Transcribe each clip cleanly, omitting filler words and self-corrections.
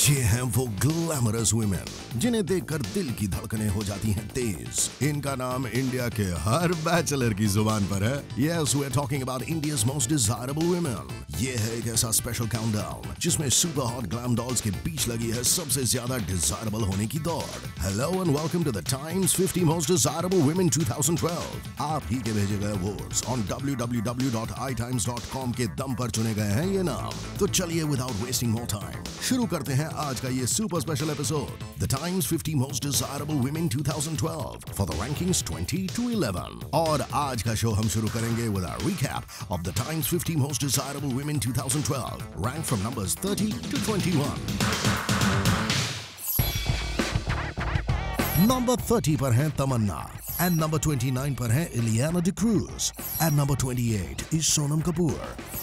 ये हैं वो ग्लैमरस वुमेन जिन्हें देखकर दिल की धड़कनें हो जाती हैं तेज। इनका नाम इंडिया के हर बैचलर की जुबान पर है। Yes, we're talking about India's most desirable women. ये है एक ऐसा स्पेशल काउंटडाउन जिसमें सुपर हॉट ग्लैम डॉल्स के बीच लगी है सबसे ज्यादा डिजायरेबल होने की दौड़। Hello and welcome to the Times 50 most desirable women 2012। आप ही के भेजे गए वोट्स ऑन www.itimes.com के दम पर चुने गए हैं ये नाम। तो चलिए विदाउट वेस्टिंग मोर टाइम शुरू करते हैं आज का ये super special episode, the Times 50 most desirable women 2012 for the rankings 20 to 11। और आज का शो हम शुरू करेंगे with a recap of the Times 50 most desirable women 2012, rank from numbers 30 to 21। Number 30 पर है तमन्ना, एंड नंबर 29 पर है Ileana D'Cruz, and number 28 is Sonam Kapoor,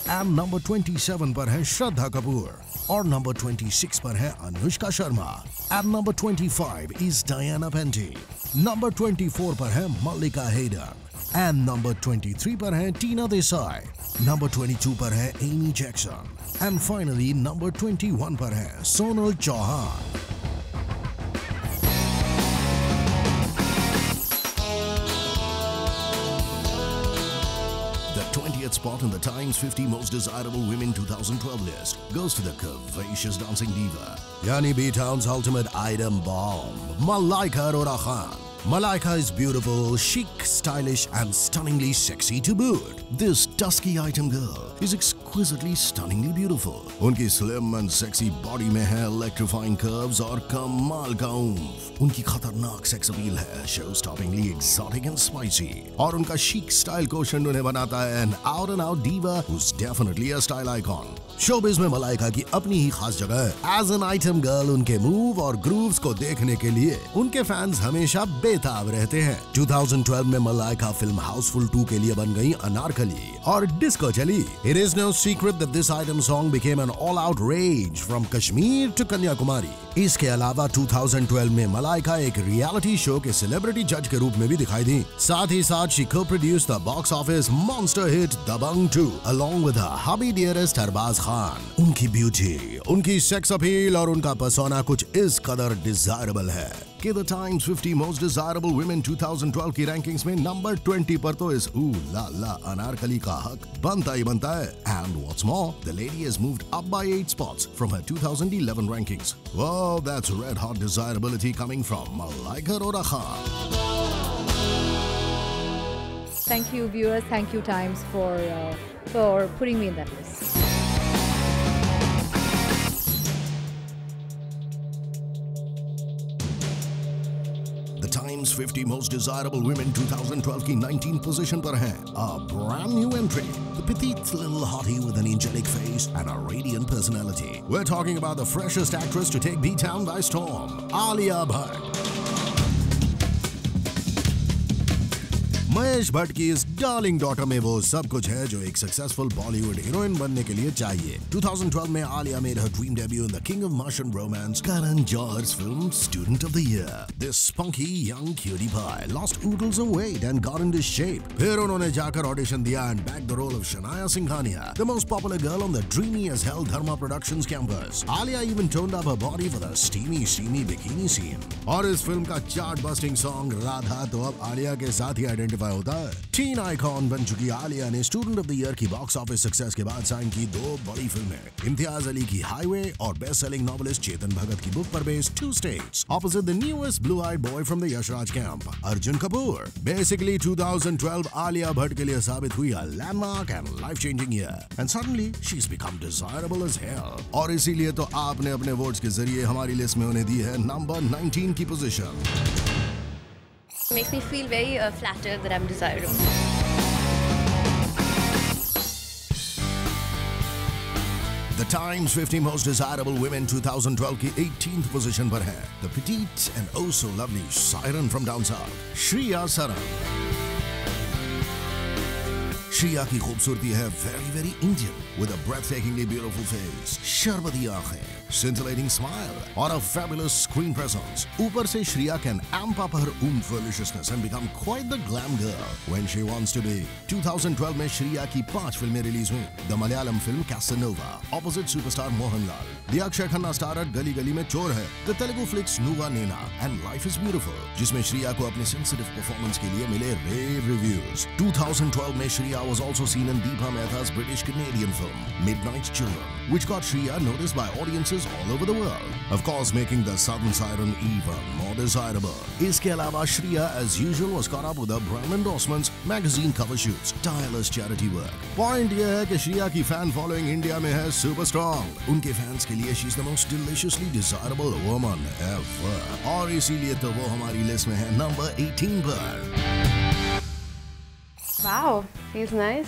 and number 27 पर है श्रद्धा कपूर, और नंबर 26 पर है Anushka Sharma, and number 25 is Diana Penty, number 24 पर है मल्लिका हेडन, एंड नंबर 23 पर है टीना देसाई, नंबर 22 पर है Amy Jackson, and finally number 21 पर है Sonal Chauhan. The 20th spot in the Times 50 Most Desirable Women 2012 list goes to the curvaceous dancing diva, Yani B-Town's ultimate item bomb, Malaika Arora Khan. Malaika is beautiful, chic, stylish and stunningly sexy to boot. This dusky item girl is exquisitely stunningly beautiful. उनकी slim and sexy body में है electrifying curves और कमाल का ऊम्फ। उनकी खतरनाक sex appeal है show-stoppingly exotic and spicy, और उनका chic style quotient उन्हें बनाता है an out-and-out diva who's definitely a style icon। Showbiz में मलाइका की अपनी ही खास जगह है। एज एन आइटम गर्ल उनके मूव और ग्रूव्स को देखने के लिए उनके फैंस हमेशा बेताब रहते हैं। 2012 में मलाइका फिल्म हाउसफुल 2 के लिए बन गई अनारकली और डिस्को चली। It is no secret that this item song became an all out rage from Kashmir to Kanyakumari. इसके अलावा 2012 में मलाइका एक रियलिटी शो के सेलिब्रिटी जज के रूप में भी दिखाई दी। साथ ही साथ she co-produced the box office monster hit Dabangg 2 along with her hubby dearest Arbaaz Khan. उनकी ब्यूटी, उनकी सेक्स अपील और उनका पर्सोना कुछ इस कदर डिजायरेबल है कि the Times 50 most desirable women 2012 की रैंकिंग्स में नंबर 20 पर तो इस ला अनारकली का हक बनता ही बनता है। And what's more, the lady has moved up by 8 spots from her 2011 rankings. Wow, that's red hot desirability coming from Malaika Arora Khan. Thank you, viewers. Thank you, Times, for putting me in that list. The Times 50 Most Desirable Women 2012 की 19th position पर है a brand new entry, the petite little hottie with an angelic face and a radiant personality. We're talking about the freshest actress to take B-Town by storm, Alia Bhatt. Mahesh Bhatt की इस darling daughter में वो सब कुछ है जो एक successful Bollywood heroine बनने के लिए चाहिए। 2012 में Alia made her dream debut in the King of Martian Romance, Karan Johar's film Student of the Year. This spunky young cutie pie lost oodles of weight and got into shape. फिर उन्होंने जाकर audition दिया and bagged the role of Shania Singhania, the most popular girl on the dreamy as hell Dharma Productions campus. Alia even toned up her body for the steamy bikini scene. और इस film का chart bursting song Radha तो अब आलिया के साथ ही identify होता है। Tin icon बन चुकी आलिया ने स्टूडेंट ऑफ द ईयर की बॉक्स ऑफिस सक्सेस के बाद साइन की 2 बड़ी फिल्में, इम्तियाज अली की हाईवे और best selling novelist Chetan Bhagat की बुक पर based 2 States opposite the newest blue eyed boy from the Yashraj camp, Arjun Kapoor. Basically 2012 Alia Bhatt के लिए साबित हुई a landmark and life changing year, and suddenly she's become desirable as hell। और इसीलिए तो आपने अपने वोट्स के जरिए हमारी लिस्ट में उन्हें दी है नंबर 19 की position. Makes me feel very flattered that I'm desirable. The Times 50 Most Desirable Women 2012 की 18th पोजीशन पर है the petite and oh so lovely siren from down south, Shriya Saran. Shriya की खूबसूरती है very Indian with a breathtakingly beautiful face, शरबती आंखें, scintillating smile और a fabulous screen presence. ऊपर से Shriya can amp up her deliciousness and become quite the glam girl when she wants to be. 2012 में श्रिया की 5 फिल्में रिलीज हुई. The Malayalam film Casanova, opposite superstar Mohanlal. The Akshay Khanna starred गली गली में चोर है. The Telugu flicks Nuva Nena and Life is Beautiful, जिसमें श्रिया को अपने sensitive performance के लिए मिले rave reviews. 2012 में Shriya was also seen in Deepa Mehta's British Canadian film Midnight Children, which got Shriya noticed by audiences all over the world, of course making the Southern Siren even more desirable. इसके अलावा Shriya as usual was caught up with her brand endorsements, magazine cover shoots, tireless charity work. Point यह है कि Shriya की fan following India में है super strong. उनके fans के लिए she's the most deliciously desirable woman ever. और इसीलिए तो वो हमारी लिस्ट में है नंबर 18 पर. Wow, he's nice.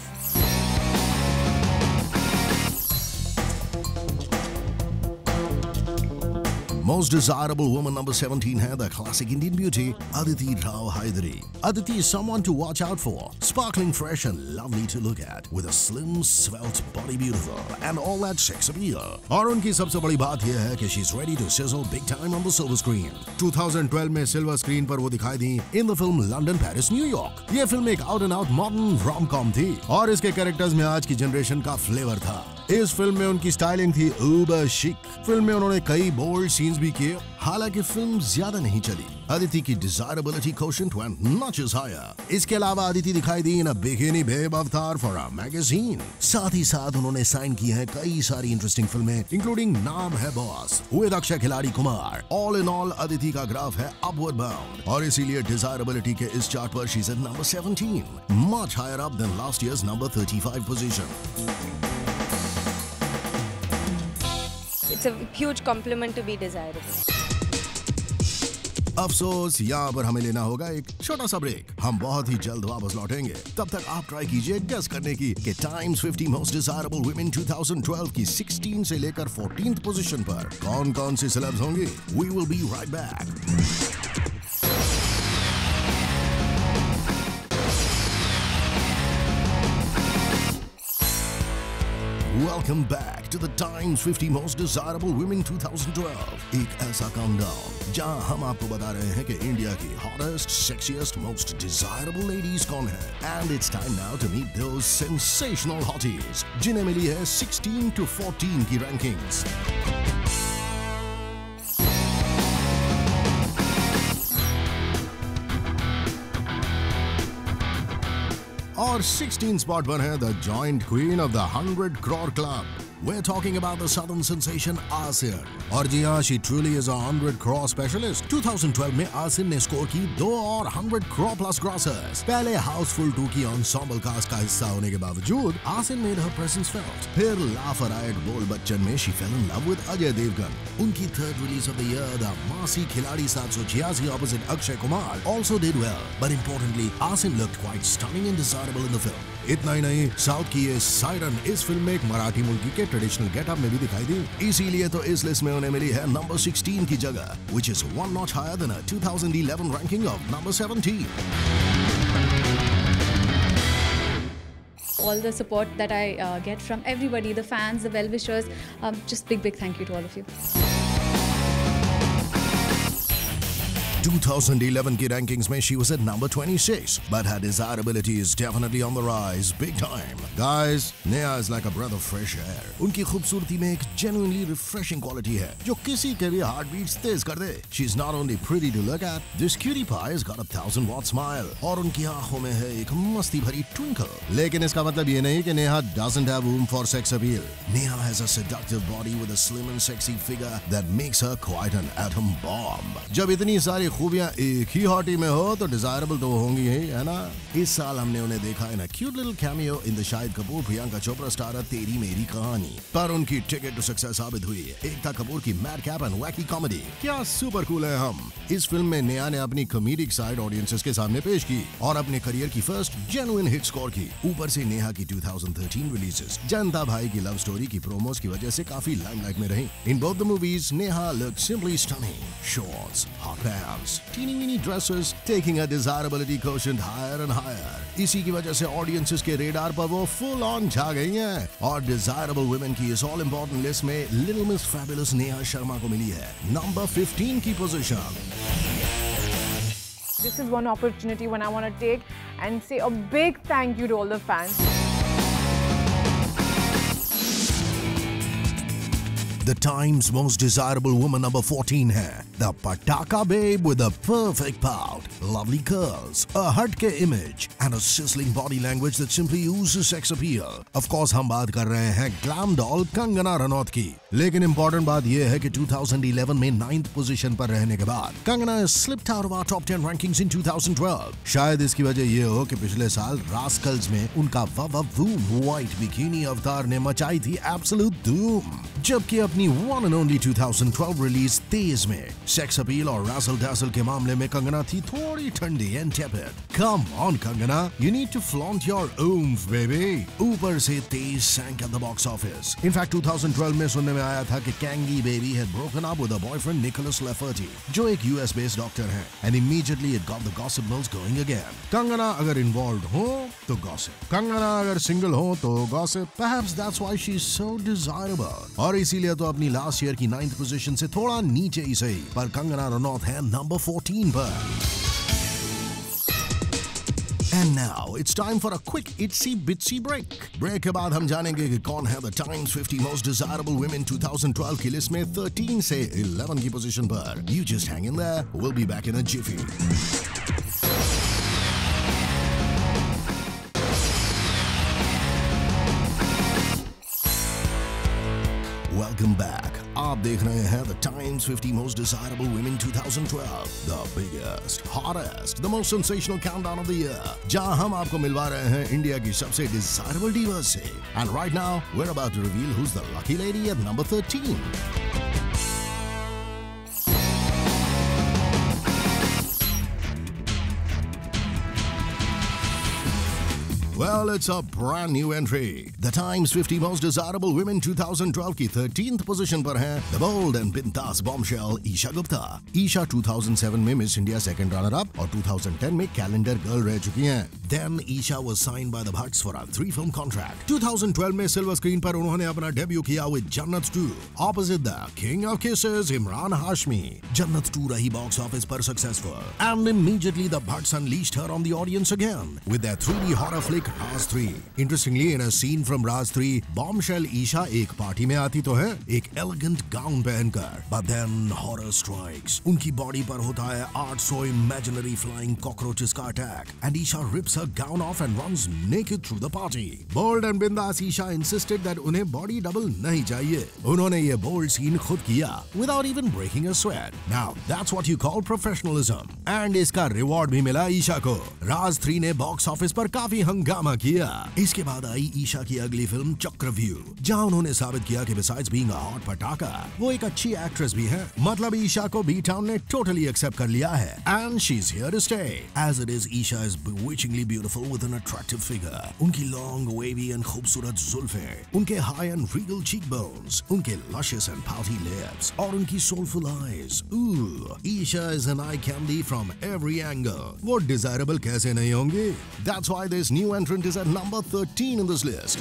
Most desirable woman number 17 है the classic Indian beauty Aditi Rao Hydari. Aditi is someone to watch out for. Sparkling fresh and lovely to look at, with a slim, svelte body, beautiful and all that sex appeal. और उनकी सबसे बड़ी बात यह है कि she's ready to sizzle big time on the silver screen. 2012 में silver screen पर वो दिखाई दी in the film London, Paris, New York. ये फिल्म एक out and out modern rom-com थी और इसके कैरेक्टर्स में आज की जनरेशन का फ्लेवर था. इस फिल्म में उनकी स्टाइलिंग थी uber chic. फिल्म में उन्होंने कई बोल्ड सीन्स भी किए, हालांकि फिल्म ज्यादा नहीं चली. अदिति की desirability quotient went notches higher. इसके अलावा अदिति दिखाई दी इन अ बिकिनी बेब अवतार फॉर अ मैगजीन. साथ ही साथ उन्होंने साइन की हैं कई सारी इंटरेस्टिंग फिल्में, इंक्लूडिंग नाम है बॉस विद अक्षय खिलाड़ी Kumar. All in all Aditi का ग्राफ है अपवर्ड बाउंड और इसीलिए डिजायरेबिलिटी के इस चार्ट पर she is at number 17, much higher up than last year's number 35 position. It's a huge compliment to be desirable. अफसोस यहाँ पर हमें लेना होगा एक छोटा सा ब्रेक. हम बहुत ही जल्द वापस लौटेंगे. तब तक आप ट्राई कीजिए गेस करने की कि टाइम्स 50 मोस्ट डिजायरेबल वुमेन 2012 की 16 से लेकर 14th पोजीशन पर कौन कौन सी सेलेब्स होंगी. We will be right back. Welcome back to the Times 50 Most Desirable Women 2012. एक ऐसा काउंटडाउन जहां हम आपको बता रहे हैं कि इंडिया की hottest, sexiest, most desirable ladies कौन है. And it's time now to meet those sensational hotties जिन्हें मिली है 16 to 14 की रैंकिंग्स. और 16 स्पॉट पर है the joint queen of the 100 crore club. We're talking about the southern sensation Asin. और जी हाँ, she truly is a 100 crore specialist. 2012 में Asin ने स्कोर की 2 और 100 crore plus grossers. पहले हाउसफुल 2 की ensemble cast का हिस्सा होने के बावजूद Asin made her presence felt. फिर लाफराइट बोल बच्चन में she fell in love with Ajay Devgan. उनकी third release of the year, the मासी खिलाड़ी 786 opposite Akshay Kumar, also did well. But importantly, Asin looked quite stunning and desirable in the film. इतना ही नहीं, south की ये siren इस film में एक मराठी मुल्की के ट्रेडिशनल गेटअप में भी दिखाई दी. इसीलिए तो इस लिस्ट में उन्हें मिली है नंबर 16 की जगह, which is one notch higher than a 2011 ranking of number 17. All the support that I get from everybody, the fans, the well-wishers, just big thank you to all of you. 2011 की rankings में she was at number 26, but her desirability is definitely on the rise big time. Guys, Neha is like a breath of fresh air. उनकी खूबसूरती में एक genuinely refreshing quality है जो किसी के भी heart beats तेज कर दे. She's not only pretty to look at, this cutie pie has got a 1000-watt smile और उनकी आंखों में है एक मस्ती भरी twinkle. लेकिन इसका मतलब ये नहीं कि Neha doesn't have room for sex appeal. Neha has a seductive body with a slim and sexy figure that makes her quite an atom bomb. जब इतनी सारी खूबियां एक ही हॉटी में हो तो डिजायरेबल तो होंगी ही, है ना. इस साल हमने उन्हें देखा in a cute little cameo in the Shahid Kapoor Priyanka Chopra starrer Teri Meri कहानी. पर उनकी टिकट टू सक्सेस साबित हुई एकता कपूर की मैड कैप एंड वैकी कॉमेडी. क्या सुपर कूल है हम. इस फिल्म में नेहा ने अपनी कॉमेडिक साइड ऑडियंसेस के सामने पेश की और अपने करियर की फर्स्ट जेन्युइन हिट स्कोर की. ऊपर से नेहा की 2013 रिलीजेस जनता भाई की लव स्टोरी की प्रोमोस की वजह से काफी लाइमलाइट में रही. In both the movies Neha looked simply stunning. Shorts, hot pants, dance, teeny weeny dresses, taking her desirability quotient higher and higher. इसी की वजह से audiences के radar पर वो full on छा गई हैं और desirable women की इस all important list में Little Miss Fabulous Neha Sharma को मिली है number 15 की position. This is one opportunity when I want to take and say a big thank you to all the fans. The Times Most Desirable Woman number 14 है The Pataka Babe with a perfect pout, lovely curls, a हटके image and a sizzling body language that simply oozes sex appeal. Of course हम बात कर रहे हैं glam doll Kangana Ranaut की. लेकिन important बात यह है कि 2011 में 9th पोजीशन पर रहने के बाद Kangana has slipped out of our top 10 rankings in 2012. शायद इसकी वजह यह हो कि पिछले साल रास्कल्स में उनका वूम व्हाइट बिकिनी अवतार ने मचाई थी absolute धूम. जबकि अपनी one and only 2012 रिलीज तेज में सेक्स अपील और razzle dazzle के मामले में कंगना थी थोड़ी ठंडी and tepid. Come on Kangana, you need to flaunt your oomph baby. ऊपर से तेज sank at the box office. In fact 2012 में सुनने में आया था कि Kangi Baby had broken up with her boyfriend Nicholas Lafferty, जो एक US based doctor हैं, and immediately it got the gossip mills going again. Kangana अगर involved हो तो gossip, कंगना अगर single हो तो gossip. Perhaps that's why she's so desirable. और इसीलिए तो अपनी लास्ट ईयर की 9th पोजीशन से थोड़ा नीचे ही सही, पर कंगना रनौत है नंबर 14 पर. And now it's time for a quick itsy bitsy break. Break के बाद हम जानेंगे कि कौन है The Times 50 Most Desirable Women 2012 की लिस्ट में 13 से 11 की पोजीशन पर. You just hang in there. We'll be back in a jiffy. Welcome back. आप देख रहे हैं The Times 50 Most Desirable Women 2012, the biggest, hottest, the most sensational countdown of the year, जहां हम आपको मिलवा रहे हैं इंडिया की सबसे desirable divas से. And right now, we're about to reveal who's the lucky lady at number 13. Well, it's a brand new entry. The Times 50 Most Desirable Women 2012 की 13th पोजीशन पर है The bold and bintas bombshell Isha Gupta. Isha 2007 में miss India second runner up और 2010 में calendar girl रह चुकी हैं. Then Isha was signed by the Bhatts for a 3-film contract. 2012 में सिल्वर स्क्रीन पर उन्होंने अपना डेब्यू किया with Jannat 2 opposite the King of Kisses Imran Hashmi. Jannat 2 रही बॉक्स ऑफिस पर successful and immediately the Bhatts unleashed her on the audience again with their 3D horror flick Raz 3. Interestingly, in a scene from Raz 3, bombshell Isha एक party में आती तो है एक elegant gown पहनकर, but then horror strikes. उनकी body पर होता है 800 imaginary flying cockroaches का attack, and Isha rips her gown off and runs naked through the party. Bold and bindas Isha insisted that उन्हें body double नहीं चाहिए. उन्होंने ये bold scene खुद किया, without even breaking a sweat. Now that's what you call professionalism. And इसका reward भी मिला ईशा को. Raz 3 ने बॉक्स ऑफिस पर काफी हंगामा किया. इसके बाद आई ईशा की अगली फिल्म चक्रव्यूह, जहां उन्होंने साबित किया कि besides being a hot पटाखा, वो एक अच्छी एक्ट्रेस भी है. मतलब ईशा को बी टाउन ने totally accept कर लिया है. And she's here to stay. As it is, Isha is bewitchingly beautiful with an attractive figure. उनकी long, wavy and खूबसूरत जुल्फें, उनके high and regal cheekbones, उनके luscious and pouty lips, और उनकी soulful eyes. Ooh, Isha is an eye candy from every angle. वो desirable कैसे नहीं होंगी? That's why this new entrant is at number 13 in this list.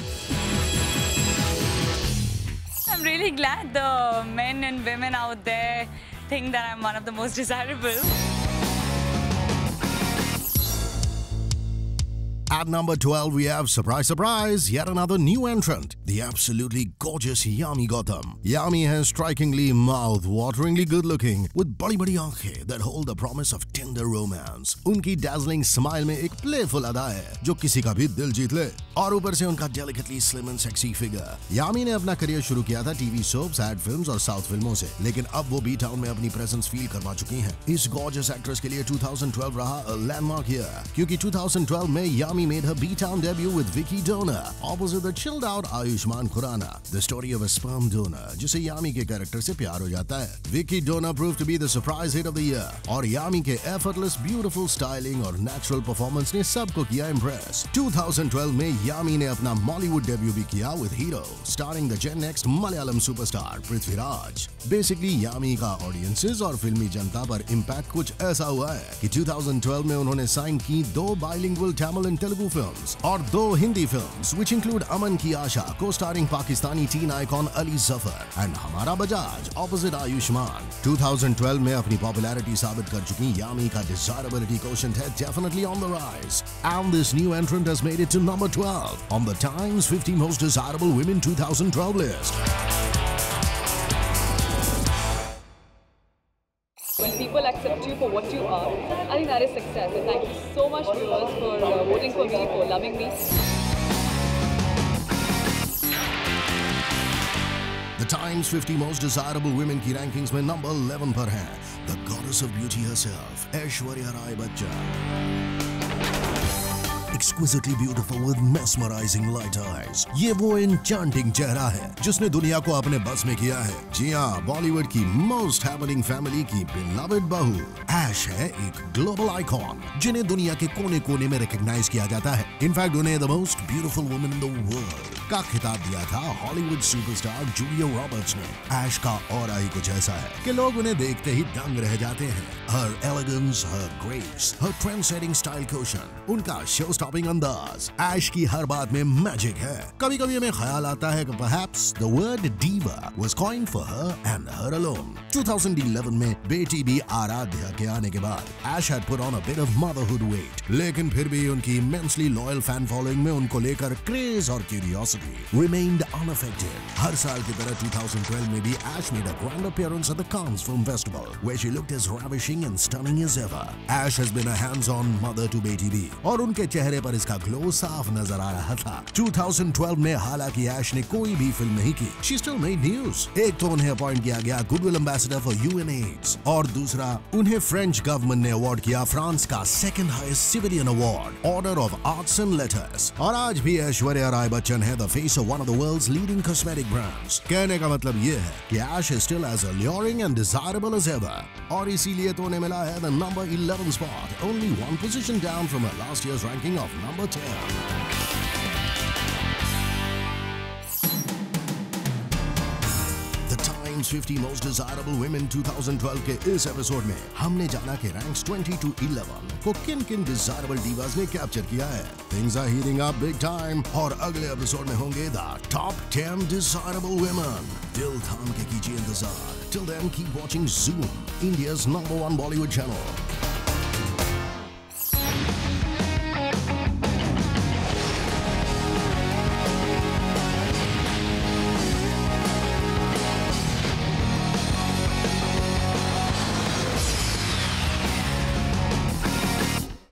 I'm really glad the men and women out there think that I'm one of the most desirable. At number 12, we have, surprise, surprise, yet another new entrant, the absolutely gorgeous Yami Gautam. Yami is strikingly mouth-wateringly good-looking, with badi-badi aankhein that hold the promise of tender romance. उनकी dazzling smile में एक playful अदा है, जो किसी का भी दिल जीत ले. और ऊपर से उनका delicately slim and sexy figure. यामी ने अपना करियर शुरू किया था टीवी सोप्स, एड फिल्म्स और साउथ फिल्मों से, लेकिन अब वो बी टाउन में अपनी प्रेजेंस फील करवा चुकी हैं. इस gorgeous एक्ट्रेस के लिए 2012 रहा a landmark year, क्योंकि 2012 में यामी Yami made her B-Town debut with Vicky Donor opposite the chilled-out Ayushmann Khurrana. The story of a sperm donor जिसे यामी के कैरेक्टर से प्यार हो जाता है. Vicky Donor proved to be the surprise hit of the year और यामी के effortless, beautiful styling और natural performance ने सबको किया impress. 2012 में यामी ने अपना Mollywood debut भी किया with Hero, starring the Gen Next Malayalam superstar Prithviraj. Basically यामी का audiences और फिल्मी जनता पर impact कुछ ऐसा हुआ है कि 2012 में उन्होंने साइन की 2 bilingual Tamil and Telugu films और 2 Hindi films which include Aman Ki Aasha co-starring Pakistani teen icon Ali Zafar and Hamara Bajaj opposite Ayushmann. 2012 में अपनी popularity साबित कर चुकी यामी का desirability quotient है definitely on the rise, and this new entrant has made it to number 12 on the Times 50 Most Desirable Women 2012 list. When people accept you for what you are, I think that is success. And thank you so much, viewers, for voting for me, for loving me. The Times 50 Most Desirable Women की rankings में number 11 पर है the goddess of beauty herself, Aishwarya Rai Bachchan. Exquisitely beautiful with mesmerizing light eyes. ये वो enchanting चेहरा है जिसने दुनिया को अपने बस में किया है. जी हाँ, बॉलीवुड की most happening family की beloved बहू ऐश है एक global icon जिन्हें दुनिया के कोने-कोने में recognize किया जाता है. In fact, उन्हें the most beautiful woman in the world का खिताब दिया था हॉलीवुड सुपरस्टार जूलिया रॉबर्ट्स ने. ऐश का ऑरा ही कुछ ऐसा है कि लोग उन्हें देखते ही दंग रह जाते हैं. Her elegance, her grace, her trend-setting style quotient, उनका show-stopping अंदाज. ऐश की हर बात में मैजिक है. कभी-कभी हमें ख्याल आता है कि perhaps the word diva was coined for her and her alone. 2011 में बेटी भी आराध्या के आने के बाद Ash had put on a bit of motherhood weight, लेकिन फिर भी उनकी immensely loyal fan following में उनको लेकर craze और curiosity remained unaffected. हर साल की तरह 2012 में भी Ash made a grand appearance at the Cannes Film Festival, where she looked as ravishing and stunning as ever. Ash has been a hands-on mother to बेटी भी, और उनके चेहरे पर इसका ग्लो साफ नजर आ रहा था. 2012 में हालांकि Ash ने कोई भी फिल्म नहीं की, she still made news. एक तो उन्हें अपॉइंट किया गया Goodwill Ambassador for UNAIDS, और दूसरा उन्हें फ्रेंच गवर्नमेंट ने अवार्ड किया फ्रांस का second highest civilian award, order of arts and letters. और आज भी ऐश्वर्या राय बच्चन है the face of one of the world's leading cosmetic brands. कहने का मतलब ये है कि Ash is still as alluring and desirable as ever. और इसीलिए तो उन्हें मिला है the number 11 spot, only one position down from her last year's ranking of number 10. The Times 50 Most Desirable Women 2012 के इस एपिसोड में हमने जाना कि रैंक्स 20 to 11 को किन-किन डिजायरेबल divas ने कैप्चर किया है. Things are heating up big time और अगले एपिसोड में होंगे the top 10 desirable women. दिल थाम के कीजिए इंतजार. Till then, keep watching Zoom, India's #1 Bollywood channel.